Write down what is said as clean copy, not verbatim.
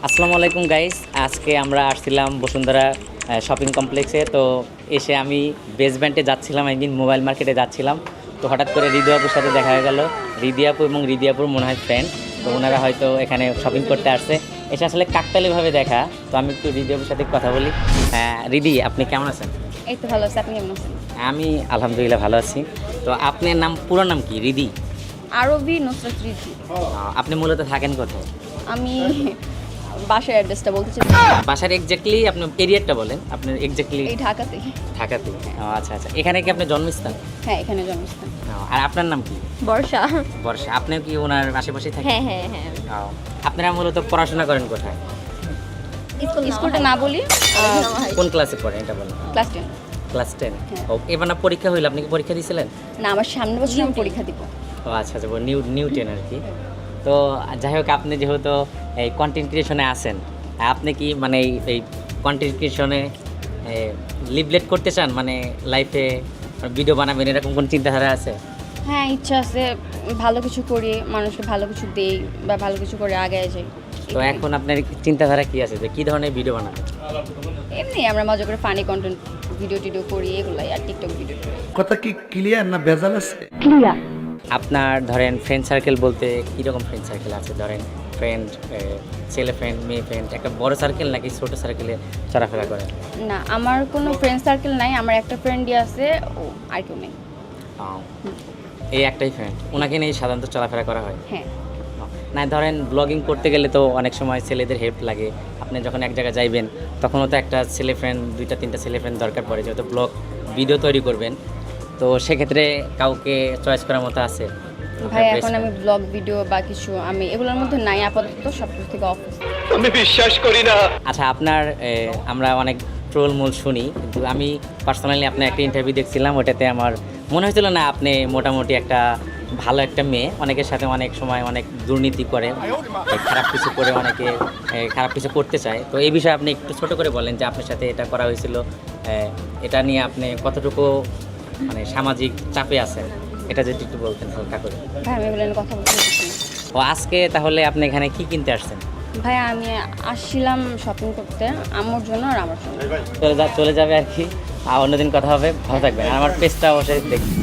আসসালামু আলাইকুম গাইস, আজকে আমরা আসছিলাম বসুন্ধরা শপিং কমপ্লেক্সে। তো এসে আমি বেসব্যান্ডে যাচ্ছিলাম, একদিন মোবাইল মার্কেটে যাচ্ছিলাম। তো হঠাৎ করে রিদি আপুর সাথে দেখা হয়ে গেল। রিদি আপু এবং রিদি আপুর মনে হয় ফ্রেন্ড, তো ওনারা হয়তো এখানে শপিং করতে আসছে। এসে আসলে কাকতালীভাবে দেখা। তো আমি একটু রিদি আপুর সাথে কথা বলি। রিদি, আপনি কেমন আছেন? এই তো ভালো আছে, আপনি কেমন আছেন? আমি আলহামদুলিল্লাহ ভালো আছি। তো আপনার নাম, পুরো নাম কি? রিদি? আরবি নুসরাত রিদি। আপনি মূলত থাকেন কোথায়? আমি বাসার অ্যাড্রেসটা বলতে চাই। বাসার এক্স্যাক্টলি আপনার এরিয়াটা বলেন, আপনার এক্স্যাক্টলি। এই ঢাকাতে। ঢাকাতে? আচ্ছা আচ্ছা, এখানে কি আপনার জন্মস্থান? হ্যাঁ, এখানে জন্মস্থান। আর আপনার নাম কি? বর্ষা। বর্ষা। আপনিও কি ওনার আশেপাশেই থাকেন? হ্যাঁ হ্যাঁ হ্যাঁ। আপনারা মূলত পড়াশোনা করেন কোথায়? স্কুলটা না বলি, কোন ক্লাসে পড়েন এটা বলেন। ক্লাস 10। ক্লাস 10। হ্যাঁ। ও, এবার না পরীক্ষা হইল, আপনি কি পরীক্ষা দিয়েছিলেন? না, আমার সামনের বছর আমি পরীক্ষা দিব। ও আচ্ছা আচ্ছা, নিউ 10 আর কি। তো যাই হোক, আপনি যেহেতু এই কন্টেন্ট ক্রিয়েশনে আছেন, আপনি কি মানে এই কন্টেন্ট ক্রিয়েশনে লিভলেট করতে চান, মানে লাইফে ভিডিও বানাবেন, এরকম কোন চিন্তাধারা আছে? হ্যাঁ, ইচ্ছা আছে ভালো কিছু করি, মানুষকে ভালো কিছু দেই বা ভালো কিছু করে আগে যাই। তো এখন আপনার চিন্তাধারা কি আছে যে কী ধরনের ভিডিও বানাবেন? এমনি আমরা মজা করে ফানি কন্টেন্ট ভিডিও টিডিও করি, এগুলাই, আর টিকটক ভিডিও করি। কথা কি ক্লিয়ার না ভেজাল আছে? আপনার ধরেন ফ্রেন্ড সার্কেল বলতে কীরকম ফ্রেন্ড সার্কেল আছে? ধরেন ফ্রেন্ড, ছেলে ফ্রেন্ড, মেয়ে ফ্রেন্ড, একটা বড় সার্কেল নাকি ছোট সার্কেলে চলাফেরা করেন? না, আমার কোনো ফ্রেন্ড সার্কেল নাই, আমার একটা ফ্রেন্ডই আছে, ও আর কেউ নেই। এই একটাই ফ্রেন্ড, ওনাকে নিয়ে সাধারণত চলাফেরা করা হয়? হ্যাঁ। না, ধরেন ব্লগিং করতে গেলে তো অনেক সময় ছেলেদের হেল্প লাগে। আপনি যখন এক জায়গায় যাইবেন তখনও তো একটা ছেলে ফ্রেন্ড, 2-3টা ছেলে ফ্রেন্ড দরকার পড়ে, যেহেতু ব্লগ ভিডিও তৈরি করবেন। তো সেক্ষেত্রে কাউকে চয়েস করার মতো আছে? ভাই, এখন আমি ব্লগ ভিডিও বা কিছু, আমি এগুলোর মধ্যে নাই আপাতত, সব কিছু থেকে অফ। আমি বিশ্বাস করি না। আচ্ছা, আপনার আমরা অনেক ট্রোল শুনি, কিন্তু আমি পার্সোনালি আপনার একটা ইন্টারভিউ দেখছিলাম, ওটাতে আমার মনে হয়েছিল না আপনি মোটামুটি একটা ভালো একটা মেয়ে। অনেকের সাথে অনেক সময় অনেক দুর্নীতি করে, খারাপ কিছু করে, অনেকে খারাপ কিছু করতে চায়। তো এই বিষয়ে আপনি একটু ছোট করে বলেন যে আপনার সাথে এটা করা হয়েছিল, এটা নিয়ে আপনি কতটুকু মানে সামাজিক চাপে আছেন, এটা যদি একটু বলতেন হালকা করে। ভাই, আমি এগুলো নিয়ে কথা বলতে চাচ্ছি না। ও, আজকে তাহলে আপনি এখানে কি কিনতে আসছেন? ভাই, আমি আসছিলাম শপিং করতে, আম্মুর জন্য আর আমার জন্য। চলে যাবে আর কি। আর অন্যদিন কথা হবে, ভালো থাকবেন। আর আমার পেজটা অবশ্যই দেখবেন।